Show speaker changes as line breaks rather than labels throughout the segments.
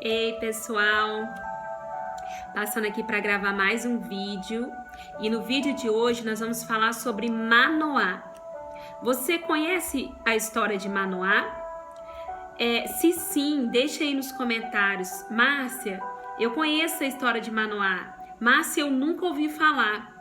Ei, pessoal, passando aqui para gravar mais um vídeo, e no vídeo de hoje nós vamos falar sobre Manoá. Você conhece a história de Manoá? Se sim, deixa aí nos comentários. Márcia, eu conheço a história de Manoá. Márcia, eu nunca ouvi falar.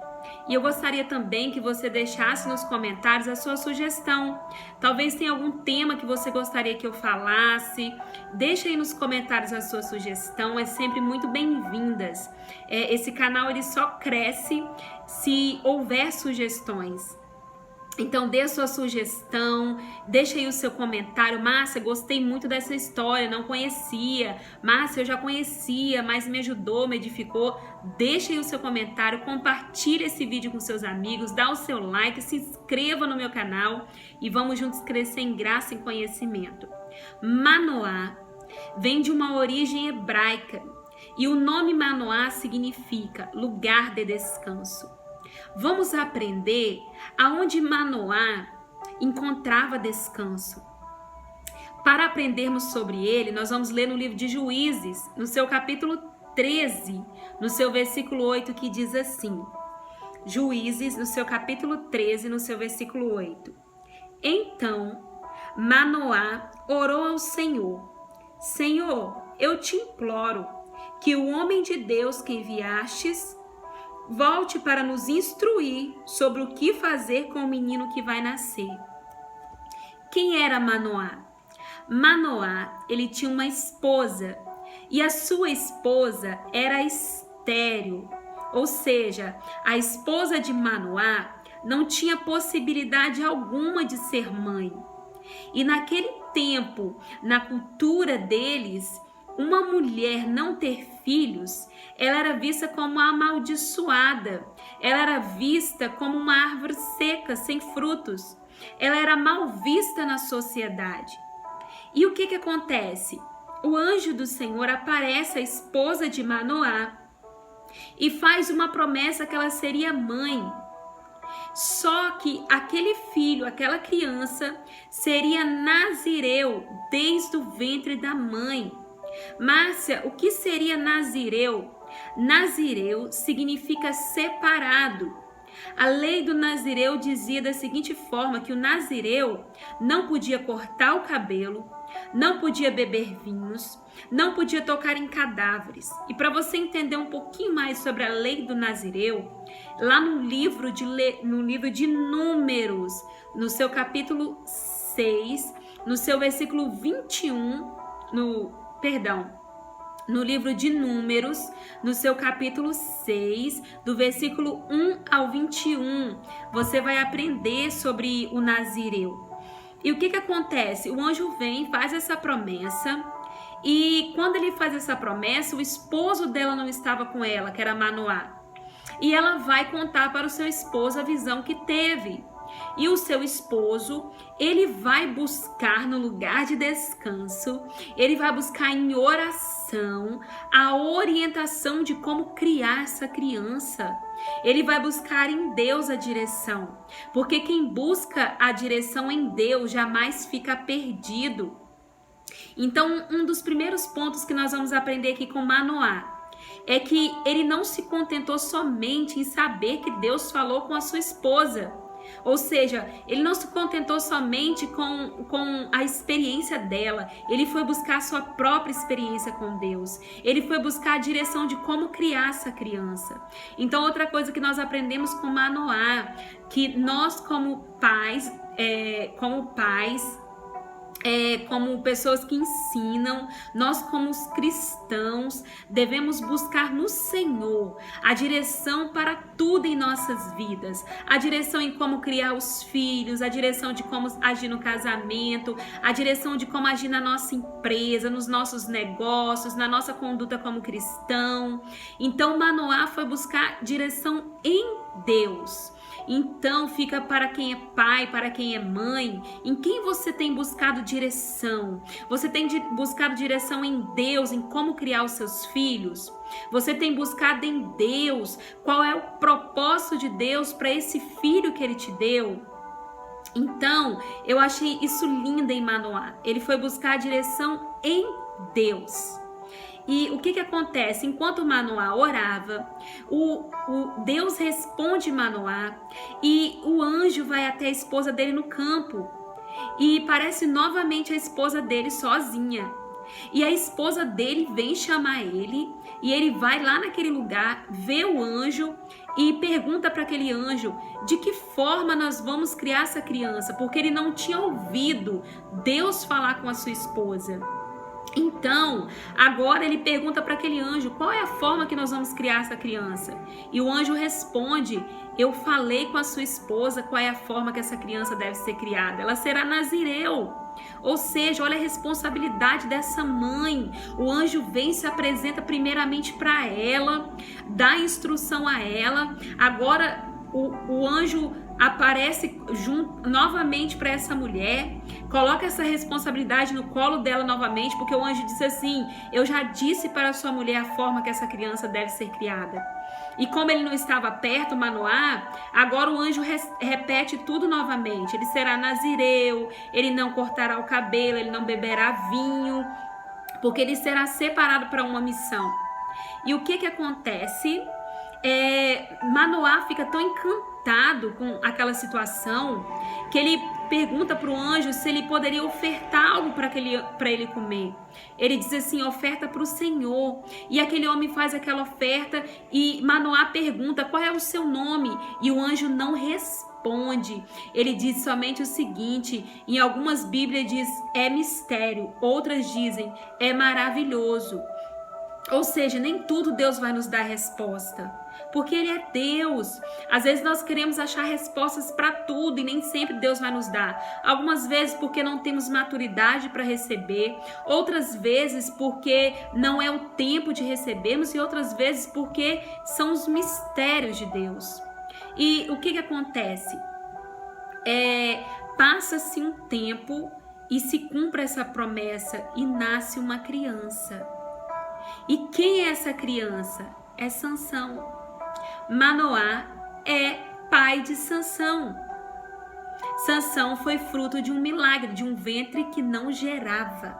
E eu gostaria também que você deixasse nos comentários a sua sugestão. Talvez tenha algum tema que você gostaria que eu falasse. Deixa aí nos comentários a sua sugestão, é sempre muito bem-vindas. Esse canal ele só cresce se houver sugestões. Então dê a sua sugestão, deixa aí o seu comentário. Márcia, gostei muito dessa história, não conhecia. Márcia, eu já conhecia, mas me ajudou, me edificou. Deixa aí o seu comentário, compartilha esse vídeo com seus amigos, dá o seu like, se inscreva no meu canal e vamos juntos crescer em graça e conhecimento. Manoá vem de uma origem hebraica e o nome Manoá significa lugar de descanso. Vamos aprender aonde Manoá encontrava descanso. Para aprendermos sobre ele, nós vamos ler no livro de Juízes, no seu capítulo 13, no seu versículo 8, que diz assim. Juízes, no seu capítulo 13, no seu versículo 8. Então, Manoá orou ao Senhor. Senhor, eu te imploro que o homem de Deus que enviastes volte para nos instruir sobre o que fazer com o menino que vai nascer. Quem era Manoá? Manoá, ele tinha uma esposa e a sua esposa era estéril, ou seja, a esposa de Manoá não tinha possibilidade alguma de ser mãe. E naquele tempo, na cultura deles, uma mulher não ter filhos, ela era vista como amaldiçoada, ela era vista como uma árvore seca, sem frutos, ela era mal vista na sociedade. E o que acontece? O anjo do Senhor aparece à esposa de Manoá e faz uma promessa que ela seria mãe. Só que aquele filho, aquela criança, seria nazireu desde o ventre da mãe. Márcia, o que seria nazireu? Nazireu significa separado. A lei do nazireu dizia da seguinte forma, que o nazireu não podia cortar o cabelo, não podia beber vinhos, não podia tocar em cadáveres. E para você entender um pouquinho mais sobre a lei do nazireu, lá no livro de Números, no seu capítulo 6, no seu versículo 21, no livro de Números, no seu capítulo 6, do versículo 1 ao 21, você vai aprender sobre o nazireu. E o que acontece? O anjo vem, faz essa promessa, e quando ele faz essa promessa, o esposo dela não estava com ela, que era Manoá. E ela vai contar para o seu esposo a visão que teve. E o seu esposo, ele vai buscar no lugar de descanso, ele vai buscar em oração a orientação de como criar essa criança. Ele vai buscar em Deus a direção, porque quem busca a direção em Deus jamais fica perdido. Então, um dos primeiros pontos que nós vamos aprender aqui com Manoá é que ele não se contentou somente em saber que Deus falou com a sua esposa. Ou seja, ele não se contentou somente com a experiência dela, ele foi buscar a sua própria experiência com Deus, ele foi buscar a direção de como criar essa criança. Então, outra coisa que nós aprendemos com Manoá, que nós como pais, como pessoas que ensinam, nós como os cristãos devemos buscar no Senhor a direção para tudo em nossas vidas, a direção em como criar os filhos, a direção de como agir no casamento, a direção de como agir na nossa empresa, nos nossos negócios, na nossa conduta como cristão. Então Manoá foi buscar direção em Deus. Então fica para quem é pai, para quem é mãe, em quem você tem buscado direção? Você tem buscado direção em Deus, em como criar os seus filhos? Você tem buscado em Deus qual é o propósito de Deus para esse filho que Ele te deu? Então, eu achei isso lindo em Manoá. Ele foi buscar a direção em Deus. E o que acontece? Enquanto Manoá orava, Deus responde Manoá e o anjo vai até a esposa dele no campo e parece novamente a esposa dele sozinha. E a esposa dele vem chamar ele e ele vai lá naquele lugar, vê o anjo e pergunta para aquele anjo de que forma nós vamos criar essa criança, porque ele não tinha ouvido Deus falar com a sua esposa. Então, agora ele pergunta para aquele anjo, qual é a forma que nós vamos criar essa criança? E o anjo responde, eu falei com a sua esposa qual é a forma que essa criança deve ser criada. Ela será nazireu. Ou seja, olha a responsabilidade dessa mãe. O anjo vem e se apresenta primeiramente para ela, dá instrução a ela. Agora o anjo aparece novamente para essa mulher, coloca essa responsabilidade no colo dela novamente, porque o anjo disse assim, eu já disse para a sua mulher a forma que essa criança deve ser criada. E como ele não estava perto, Manoá, agora o anjo repete tudo novamente. Ele será nazireu, ele não cortará o cabelo, ele não beberá vinho, porque ele será separado para uma missão. E o que acontece? Manoá fica tão encantado com aquela situação que ele pergunta para o anjo se ele poderia ofertar algo para ele comer. Ele diz assim, oferta para o Senhor. E aquele homem faz aquela oferta e Manoá pergunta, qual é o seu nome? E o anjo não responde. Ele diz somente o seguinte, em algumas bíblias diz, é mistério. Outras dizem, é maravilhoso. Ou seja, nem tudo Deus vai nos dar resposta, porque Ele é Deus. Às vezes nós queremos achar respostas para tudo e nem sempre Deus vai nos dar. Algumas vezes porque não temos maturidade para receber, outras vezes porque não é o tempo de recebermos e outras vezes porque são os mistérios de Deus. E o que acontece? Passa-se um tempo e se cumpre essa promessa e nasce uma criança. E quem é essa criança? É Sansão. Manoá é pai de Sansão. Sansão foi fruto de um milagre, de um ventre que não gerava.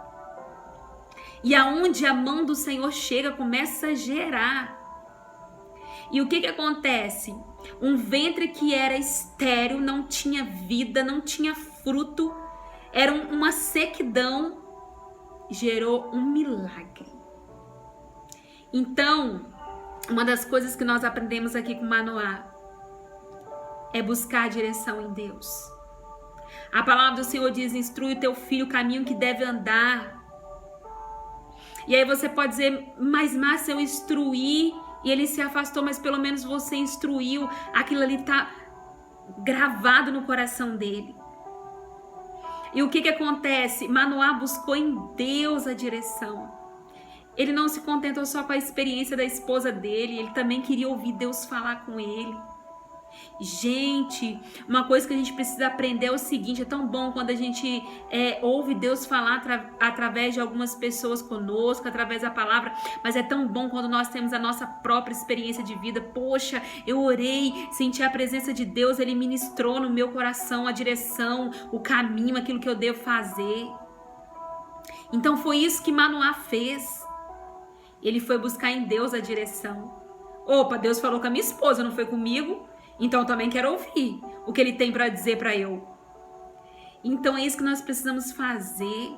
E aonde a mão do Senhor chega, começa a gerar. E o que acontece? Um ventre que era estéril, não tinha vida, não tinha fruto, era uma sequidão, gerou um milagre. Então, uma das coisas que nós aprendemos aqui com Manoá é buscar a direção em Deus. A palavra do Senhor diz, instrui o teu filho o caminho que deve andar. E aí você pode dizer, mas Márcia, eu instruí e ele se afastou, mas pelo menos você instruiu, aquilo ali está gravado no coração dele. E o que acontece? Manoá buscou em Deus a direção. Ele não se contentou só com a experiência da esposa dele, ele também queria ouvir Deus falar com ele. Gente, uma coisa que a gente precisa aprender é o seguinte, é tão bom quando a gente ouve Deus falar através de algumas pessoas conosco, através da palavra, mas é tão bom quando nós temos a nossa própria experiência de vida. Poxa, eu orei, senti a presença de Deus, Ele ministrou no meu coração a direção, o caminho, aquilo que eu devo fazer. Então foi isso que Manoá fez. Ele foi buscar em Deus a direção. Opa, Deus falou com a minha esposa, não foi comigo? Então eu também quero ouvir o que Ele tem para dizer para eu. Então é isso que nós precisamos fazer.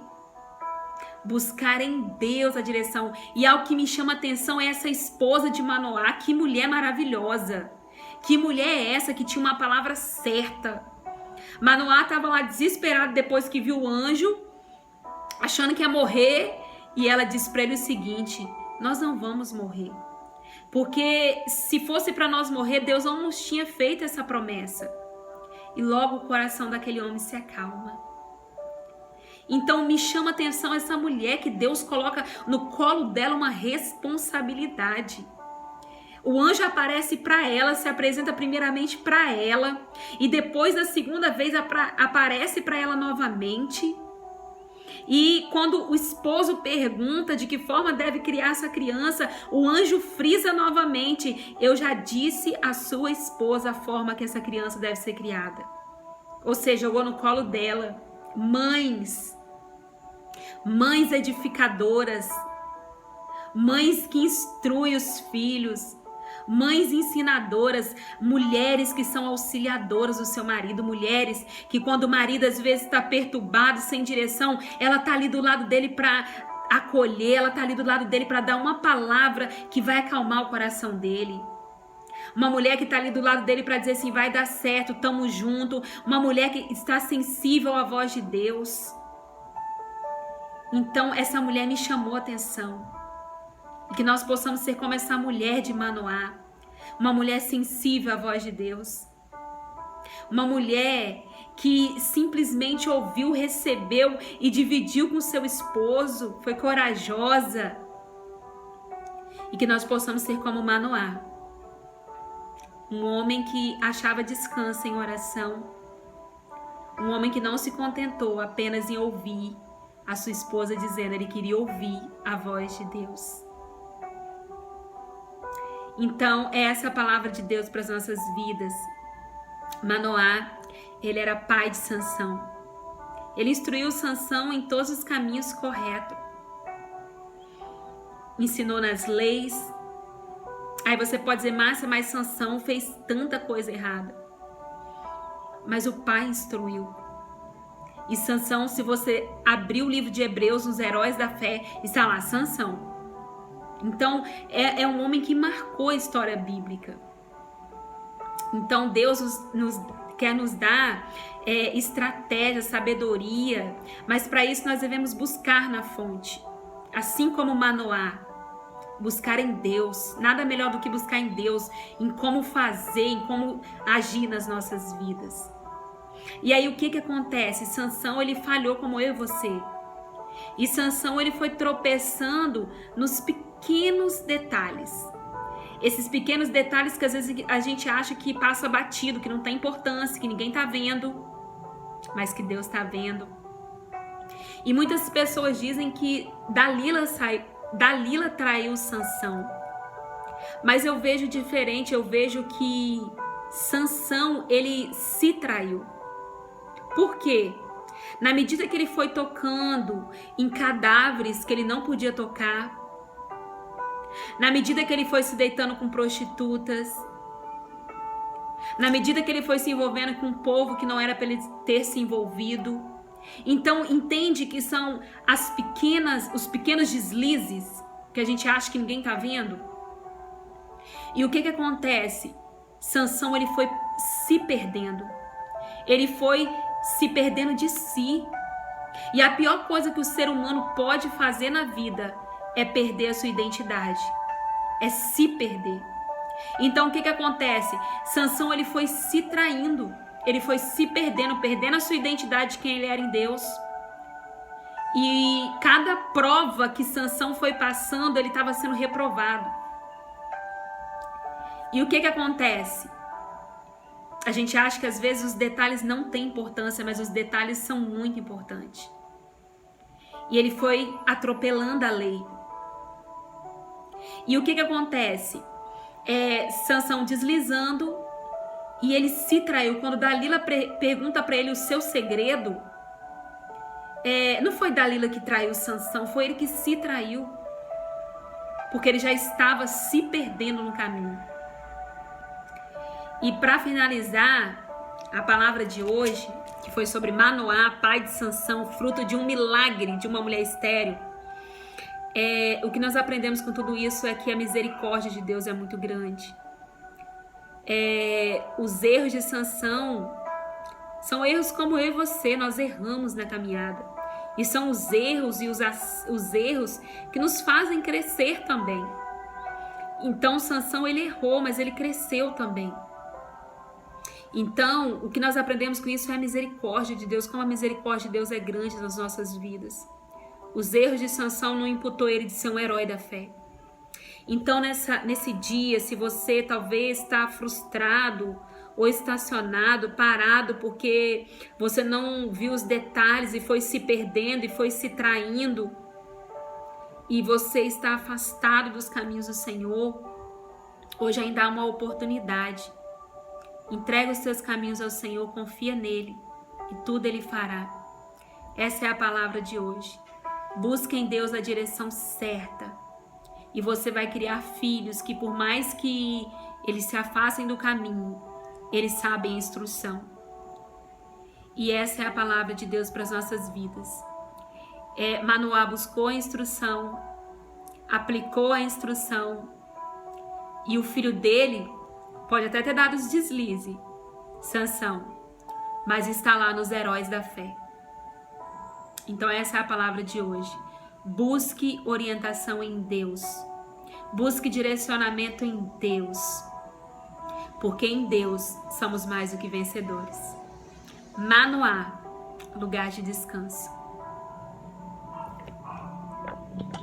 Buscar em Deus a direção. E algo que me chama a atenção é essa esposa de Manoá. Que mulher maravilhosa. Que mulher é essa que tinha uma palavra certa? Manoá estava lá desesperado depois que viu o anjo, achando que ia morrer. E ela disse para ele o seguinte, nós não vamos morrer. Porque se fosse para nós morrer, Deus não nos tinha feito essa promessa. E logo o coração daquele homem se acalma. Então me chama a atenção essa mulher que Deus coloca no colo dela uma responsabilidade. O anjo aparece para ela, se apresenta primeiramente para ela. E depois da segunda vez aparece para ela novamente. E quando o esposo pergunta de que forma deve criar essa criança, o anjo frisa novamente, eu já disse à sua esposa a forma que essa criança deve ser criada. Ou seja, jogou no colo dela. Mães edificadoras, mães que instruem os filhos, mães ensinadoras, mulheres que são auxiliadoras do seu marido, mulheres que quando o marido às vezes está perturbado, sem direção, ela está ali do lado dele para acolher, ela está ali do lado dele para dar uma palavra que vai acalmar o coração dele. Uma mulher que está ali do lado dele para dizer assim, vai dar certo, tamo junto. Uma mulher que está sensível à voz de Deus. Então essa mulher me chamou a atenção. E que nós possamos ser como essa mulher de Manoá. Uma mulher sensível à voz de Deus. Uma mulher que simplesmente ouviu, recebeu e dividiu com seu esposo. Foi corajosa. E que nós possamos ser como Manoá. Um homem que achava descanso em oração. Um homem que não se contentou apenas em ouvir a sua esposa dizendo, ele queria ouvir a voz de Deus. Então, é essa a palavra de Deus para as nossas vidas. Manoá, ele era pai de Sansão. Ele instruiu Sansão em todos os caminhos corretos. Ensinou nas leis. Aí você pode dizer, Márcia, mas Sansão fez tanta coisa errada. Mas o pai instruiu. E Sansão, se você abrir o livro de Hebreus, nos heróis da fé, está lá, Sansão. Então, é um homem que marcou a história bíblica. Então, Deus quer nos dar estratégia, sabedoria, mas para isso nós devemos buscar na fonte. Assim como Manoá, buscar em Deus. Nada melhor do que buscar em Deus, em como fazer, em como agir nas nossas vidas. E aí o que acontece? Sansão, ele falhou como eu e você. E Sansão, ele foi tropeçando nos pequenos detalhes. Esses pequenos detalhes que às vezes a gente acha que passa batido, que não tem importância, que ninguém tá vendo, mas que Deus tá vendo. E muitas pessoas dizem que Dalila traiu Sansão. Mas eu vejo diferente, eu vejo que Sansão, ele se traiu. Por quê? Na medida que ele foi tocando em cadáveres que ele não podia tocar, na medida que ele foi se deitando com prostitutas, na medida que ele foi se envolvendo com um povo que não era para ele ter se envolvido, então entende que são os pequenos deslizes que a gente acha que ninguém tá vendo. E o que acontece? Sansão, ele foi se perdendo. Ele foi se perdendo de si. E a pior coisa que o ser humano pode fazer na vida é perder a sua identidade. É se perder. Então o que acontece? Sansão, ele foi se traindo. Ele foi se perdendo a sua identidade de quem ele era em Deus. E cada prova que Sansão foi passando, ele estava sendo reprovado. E o que acontece? A gente acha que às vezes os detalhes não têm importância, mas os detalhes são muito importantes. E ele foi atropelando a lei. E o que acontece? Sansão deslizando e ele se traiu. Quando Dalila pergunta para ele o seu segredo, não foi Dalila que traiu Sansão, foi ele que se traiu. Porque ele já estava se perdendo no caminho. E para finalizar, a palavra de hoje, que foi sobre Manoá, pai de Sansão, fruto de um milagre de uma mulher estéril, o que nós aprendemos com tudo isso é que a misericórdia de Deus é muito grande. Os erros de Sansão são erros como eu e você, nós erramos na caminhada. E são os erros e os erros que nos fazem crescer também. Então Sansão, ele errou, mas ele cresceu também. Então, o que nós aprendemos com isso é a misericórdia de Deus, como a misericórdia de Deus é grande nas nossas vidas. Os erros de Sansão não imputou ele de ser um herói da fé. Então, nesse dia, se você talvez está frustrado ou estacionado, parado, porque você não viu os detalhes e foi se perdendo e foi se traindo, e você está afastado dos caminhos do Senhor, hoje ainda há uma oportunidade. Entrega os seus caminhos ao Senhor, confia nele e tudo ele fará. Essa é a palavra de hoje. Busque em Deus a direção certa E você vai criar filhos que, por mais que eles se afastem do caminho, eles sabem a instrução. E essa é a palavra de Deus para as nossas vidas. Manoá buscou a instrução, aplicou a instrução, e o filho dele pode até ter dado os deslizes, Sansão, mas está lá nos heróis da fé. Então essa é a palavra de hoje. Busque orientação em Deus. Busque direcionamento em Deus. Porque em Deus somos mais do que vencedores. Manoá, lugar de descanso.